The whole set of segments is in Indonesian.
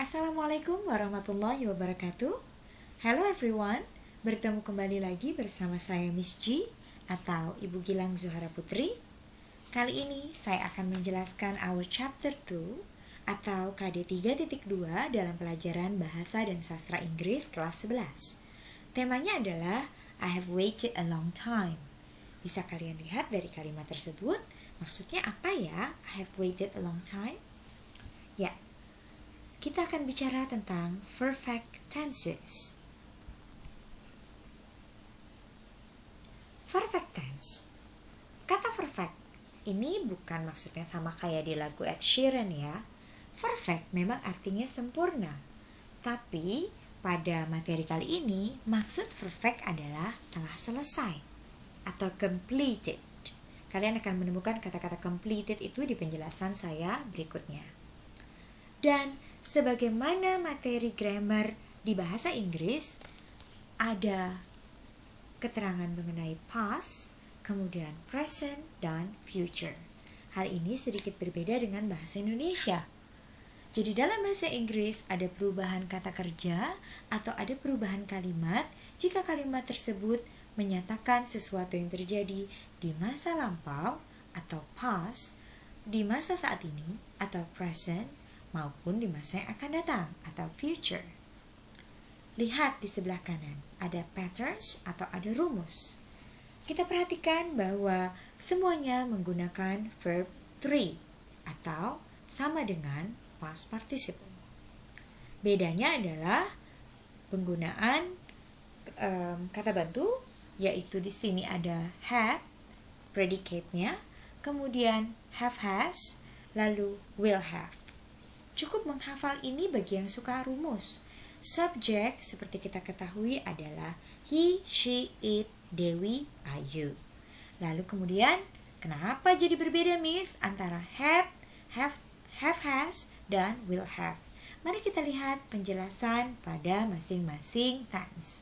Assalamualaikum warahmatullahi wabarakatuh. Hello everyone, bertemu kembali lagi bersama saya Miss G atau Ibu Gilang Zuhara Putri. Kali ini saya akan menjelaskan our chapter 2 atau KD 3.2 dalam pelajaran Bahasa dan Sastra Inggris kelas 11. Temanya adalah I have waited a long time. Bisa kalian lihat dari kalimat tersebut, maksudnya apa ya I have waited a long time? Ya, kita akan bicara tentang perfect tenses. Perfect tense. Kata perfect ini bukan maksudnya sama kayak di lagu Ed Sheeran ya. Perfect memang artinya sempurna. Tapi pada materi kali ini maksud perfect adalah telah selesai atau completed. Kalian akan menemukan kata-kata completed itu di penjelasan saya berikutnya. Dan sebagaimana materi grammar di bahasa Inggris, ada keterangan mengenai past, kemudian present, dan future. Hal ini sedikit berbeda dengan bahasa Indonesia. Jadi dalam bahasa Inggris ada perubahan kata kerja atau ada perubahan kalimat jika kalimat tersebut menyatakan sesuatu yang terjadi di masa lampau atau past, di masa saat ini atau present, maupun di masa yang akan datang atau future. Lihat di sebelah kanan, ada patterns atau ada rumus. Kita perhatikan bahwa semuanya menggunakan verb 3 atau sama dengan past participle. Bedanya adalah penggunaan kata bantu, yaitu di sini ada had, predicate-nya, kemudian have has, lalu will have. Cukup menghafal ini bagi yang suka rumus. Subjek seperti kita ketahui adalah he, she, it, Dewi, Ayu. Lalu kemudian, kenapa jadi berbeda Miss antara had, have has, dan will have? Mari kita lihat penjelasan pada masing-masing tense.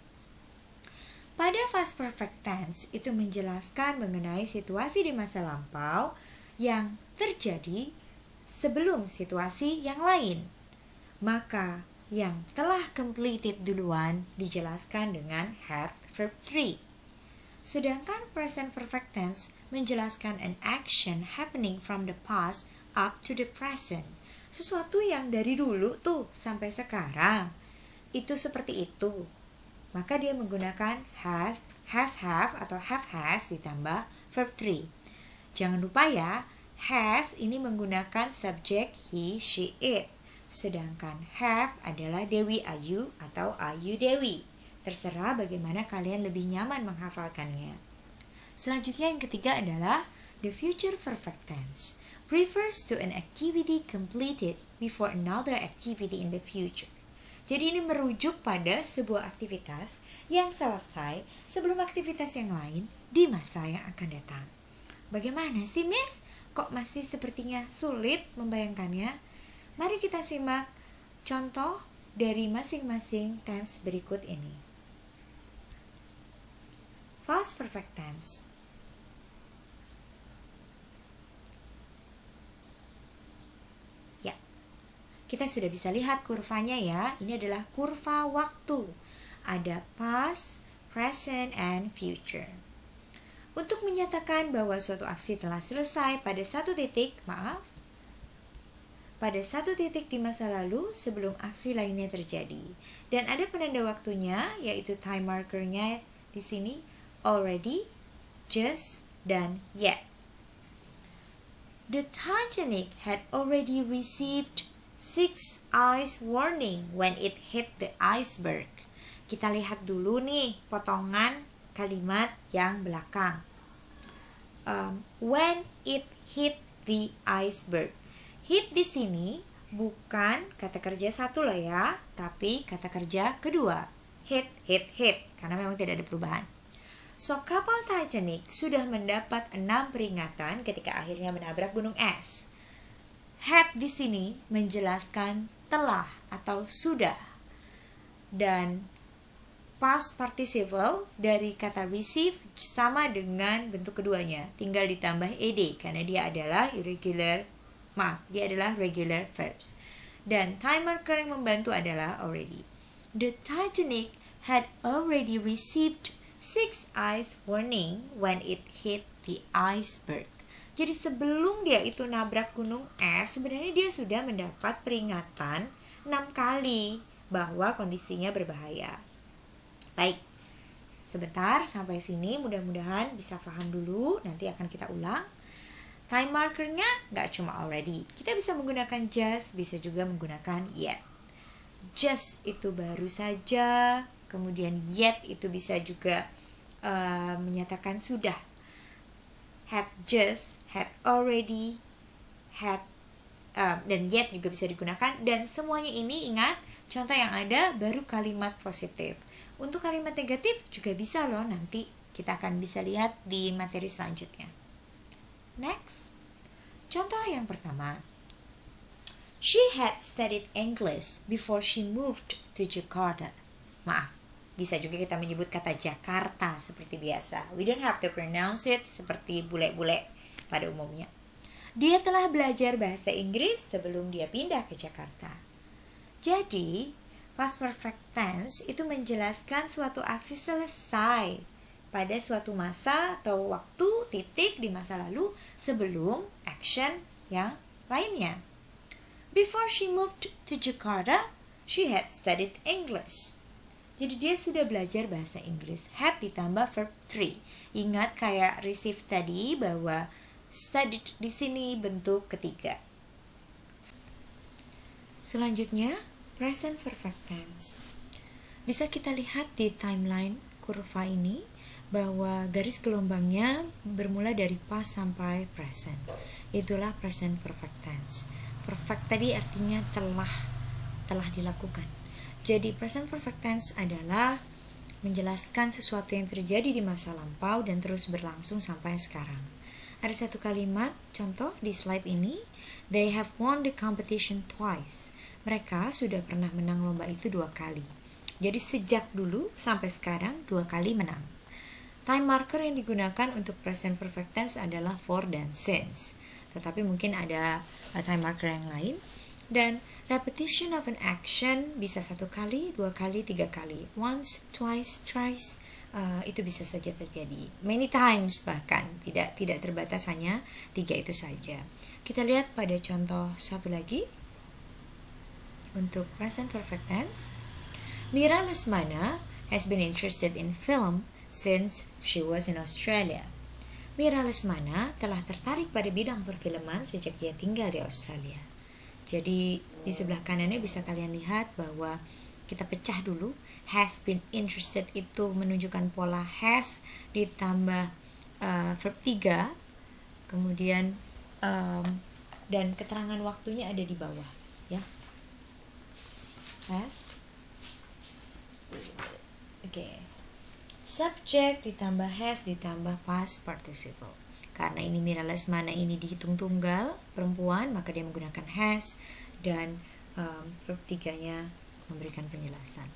Pada past perfect tense itu menjelaskan mengenai situasi di masa lampau yang terjadi sebelum situasi yang lain. Maka yang telah completed duluan dijelaskan dengan had verb 3. Sedangkan present perfect tense menjelaskan an action happening from the past up to the present. Sesuatu yang dari dulu tuh sampai sekarang itu seperti itu. Maka dia menggunakan has, have, atau have has ditambah verb 3. Jangan lupa ya, has ini menggunakan subjek he, she, it. Sedangkan have adalah Dewi Ayu atau Ayu Dewi. Terserah bagaimana kalian lebih nyaman menghafalkannya. Selanjutnya yang ketiga adalah the future perfect tense. Refers to an activity completed before another activity in the future. Jadi ini merujuk pada sebuah aktivitas yang selesai sebelum aktivitas yang lain di masa yang akan datang. Bagaimana sih Miss? Kok masih sepertinya sulit membayangkannya? Mari kita simak contoh dari masing-masing tense berikut ini. Past perfect tense. Ya, kita sudah bisa lihat kurvanya ya. Ini adalah kurva waktu. Ada past, present, and future. Untuk menyatakan bahwa suatu aksi telah selesai pada satu titik di masa lalu sebelum aksi lainnya terjadi. Dan ada penanda waktunya, yaitu time markernya di sini, already, just, dan yet. The Titanic had already received 6 ice warning when it hit the iceberg. Kita lihat dulu nih potongan kalimat yang belakang. When it hit the iceberg. Hit di sini bukan kata kerja satu loh ya, tapi kata kerja kedua. Hit, karena memang tidak ada perubahan. So, kapal Titanic sudah mendapat 6 peringatan ketika akhirnya menabrak gunung es. Had di sini menjelaskan telah atau sudah. Dan past participle dari kata receive sama dengan bentuk keduanya, tinggal ditambah ed karena dia adalah regular verbs. Dan time marker yang membantu adalah already. The Titanic had already received 6 ice warning when it hit the iceberg. Jadi sebelum dia itu nabrak gunung es, sebenarnya dia sudah mendapat peringatan 6 kali bahwa kondisinya berbahaya. Baik, sebentar sampai sini mudah-mudahan bisa paham dulu, nanti akan kita ulang. Time markernya nggak cuma already, kita bisa menggunakan just, bisa juga menggunakan yet. Just itu baru saja, kemudian yet itu bisa juga menyatakan sudah. Had just, had already, had, dan yet juga bisa digunakan. Dan semuanya ini ingat, contoh yang ada baru kalimat positif. Untuk kalimat negatif juga bisa loh, nanti kita akan bisa lihat di materi selanjutnya. Next, contoh yang pertama. She had studied English before she moved to Jakarta. Maaf, bisa juga kita menyebut kata Jakarta seperti biasa. We don't have to pronounce it seperti bule-bule pada umumnya. Dia telah belajar bahasa Inggris sebelum dia pindah ke Jakarta. Jadi, past perfect tense itu menjelaskan suatu aksi selesai pada suatu masa atau waktu titik di masa lalu sebelum action yang lainnya. Before she moved to Jakarta, she had studied English. Jadi dia sudah belajar bahasa Inggris. Had ditambah verb 3. Ingat kayak receive tadi bahwa studied di sini bentuk ketiga. Selanjutnya, present perfect tense. Bisa kita lihat di timeline kurva ini bahwa garis gelombangnya bermula dari past sampai present. Itulah present perfect tense. Perfect tadi artinya telah dilakukan. Jadi present perfect tense adalah menjelaskan sesuatu yang terjadi di masa lampau dan terus berlangsung sampai sekarang. Ada satu kalimat contoh di slide ini. They have won the competition twice. Mereka sudah pernah menang lomba itu 2 kali. Jadi sejak dulu sampai sekarang 2 kali menang. Time marker yang digunakan untuk present perfect tense adalah for dan since. Tetapi mungkin ada time marker yang lain. Dan repetition of an action bisa 1 kali, 2 kali, 3 kali. Once, twice, thrice, itu bisa saja terjadi. Many times bahkan, tidak terbatas hanya 3 itu saja. Kita lihat pada contoh satu lagi. Untuk present perfect tense, Mira Lesmana has been interested in film since she was in Australia. Mira Lesmana telah tertarik pada bidang perfilman sejak dia tinggal di Australia. Jadi di sebelah kanannya bisa kalian lihat bahwa kita pecah dulu. Has been interested itu menunjukkan pola has ditambah verb 3. Kemudian dan keterangan waktunya ada di bawah, ya. Has. Subject ditambah has ditambah past participle. Karena ini Mira Lesmana ini dihitung tunggal perempuan, maka dia menggunakan has dan verb 3-nya memberikan penjelasan.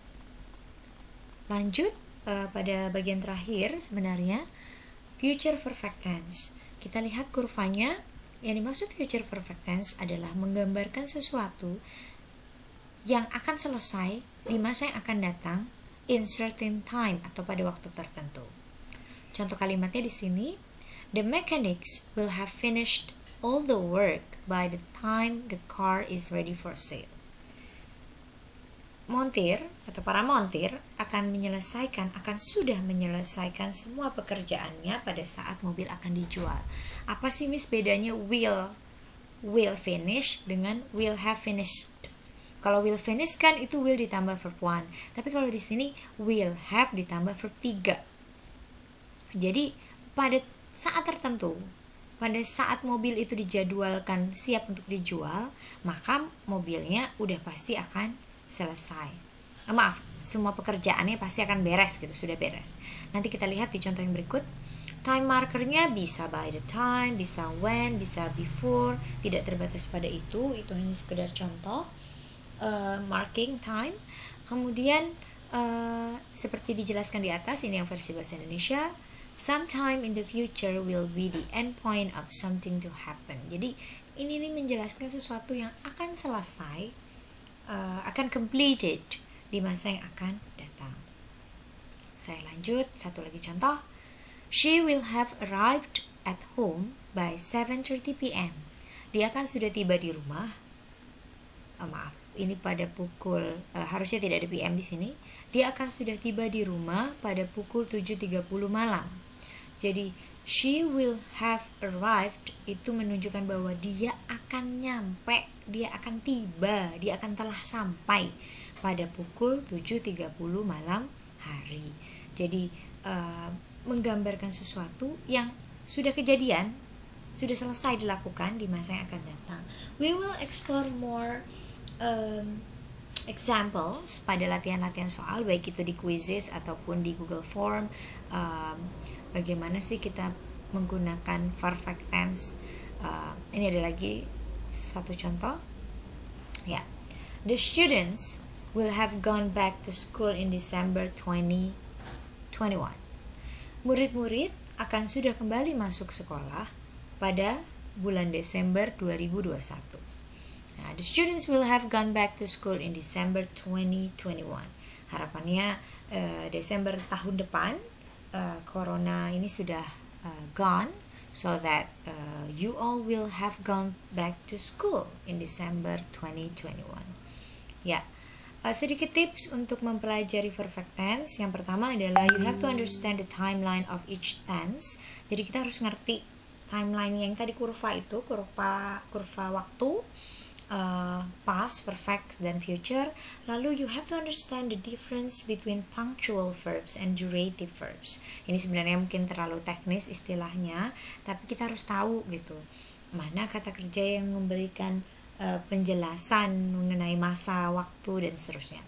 Lanjut pada bagian terakhir sebenarnya future perfect tense. Kita lihat kurvanya. Yang dimaksud future perfect tense adalah menggambarkan sesuatu yang akan selesai di masa yang akan datang in certain time atau pada waktu tertentu. Contoh kalimatnya di sini, the mechanics will have finished all the work by the time the car is ready for sale. Montir atau para montir akan sudah menyelesaikan semua pekerjaannya pada saat mobil akan dijual. Apa sih Miss bedanya will finish dengan will have finished? Kalau will finish kan itu will ditambah verb 1. Tapi kalau di sini will have ditambah verb 3. Jadi pada saat tertentu, pada saat mobil itu dijadwalkan siap untuk dijual, maka mobilnya udah pasti akan selesai. Semua pekerjaannya pasti akan beres gitu, sudah beres. Nanti kita lihat di contoh yang berikut. Time markernya bisa by the time, bisa when, bisa before, tidak terbatas pada itu hanya sekedar contoh. Marking time. Kemudian seperti dijelaskan di atas, ini yang versi bahasa Indonesia, sometime in the future will be the end point of something to happen. Jadi ini menjelaskan sesuatu yang akan selesai akan completed di masa yang akan datang. Saya lanjut, satu lagi contoh. She will have arrived at home by 7:30 p.m. Dia akan sudah tiba di rumah. Maaf, ini pada pukul harusnya tidak ada PM di sini. Dia akan sudah tiba di rumah pada pukul 7:30 malam. Jadi she will have arrived itu menunjukkan bahwa dia akan nyampe, dia akan tiba, dia akan telah sampai pada pukul 7:30 malam hari. Jadi menggambarkan sesuatu yang sudah kejadian, sudah selesai dilakukan di masa yang akan datang. We will explore more examples pada latihan-latihan soal, baik itu di quizzes ataupun di Google Form. Bagaimana sih kita menggunakan perfect tense. Ini ada lagi satu contoh ya. The students will have gone back to school in December 2021. Murid-murid akan sudah kembali masuk sekolah pada bulan Desember 2021. Nah, the students will have gone back to school in December 2021. Harapannya Desember tahun depan corona ini sudah gone, so that you all will have gone back to school in December 2021. Ya, sedikit tips untuk mempelajari perfect tense. Yang pertama adalah you have to understand the timeline of each tense. Jadi kita harus ngerti timeline yang tadi kurva itu, kurva waktu, past, perfect, dan future. Lalu you have to understand the difference between punctual verbs and durative verbs. Ini sebenarnya mungkin terlalu teknis istilahnya, tapi kita harus tahu gitu, mana kata kerja yang memberikan penjelasan mengenai masa, waktu, dan seterusnya.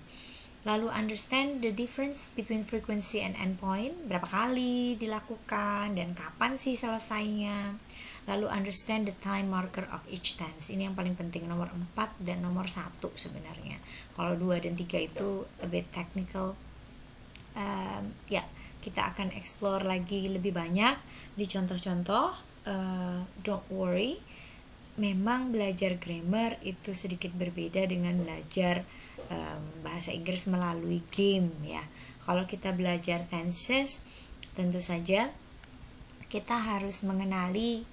Lalu understand the difference between frequency and endpoint, berapa kali dilakukan dan kapan sih selesainya. Lalu understand the time marker of each tense. Ini yang paling penting, nomor 4 dan nomor 1 sebenarnya. Kalau 2 dan 3 itu a bit technical. Ya, kita akan explore lagi lebih banyak di contoh-contoh. Don't worry. Memang belajar grammar itu sedikit berbeda dengan belajar bahasa Inggris melalui game ya. Kalau kita belajar tenses, tentu saja kita harus mengenali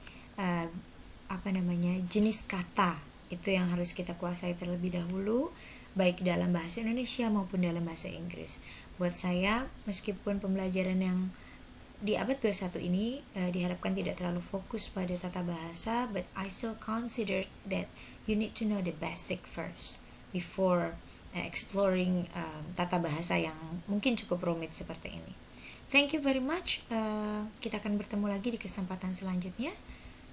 jenis kata itu yang harus kita kuasai terlebih dahulu, baik dalam bahasa Indonesia maupun dalam bahasa Inggris. Buat saya, meskipun pembelajaran yang di abad 21 ini diharapkan tidak terlalu fokus pada tata bahasa, but I still consider that you need to know the basic first before exploring tata bahasa yang mungkin cukup rumit seperti ini. Thank you very much. Kita akan bertemu lagi di kesempatan selanjutnya.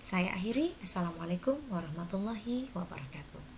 Saya akhiri. Assalamualaikum warahmatullahi wabarakatuh.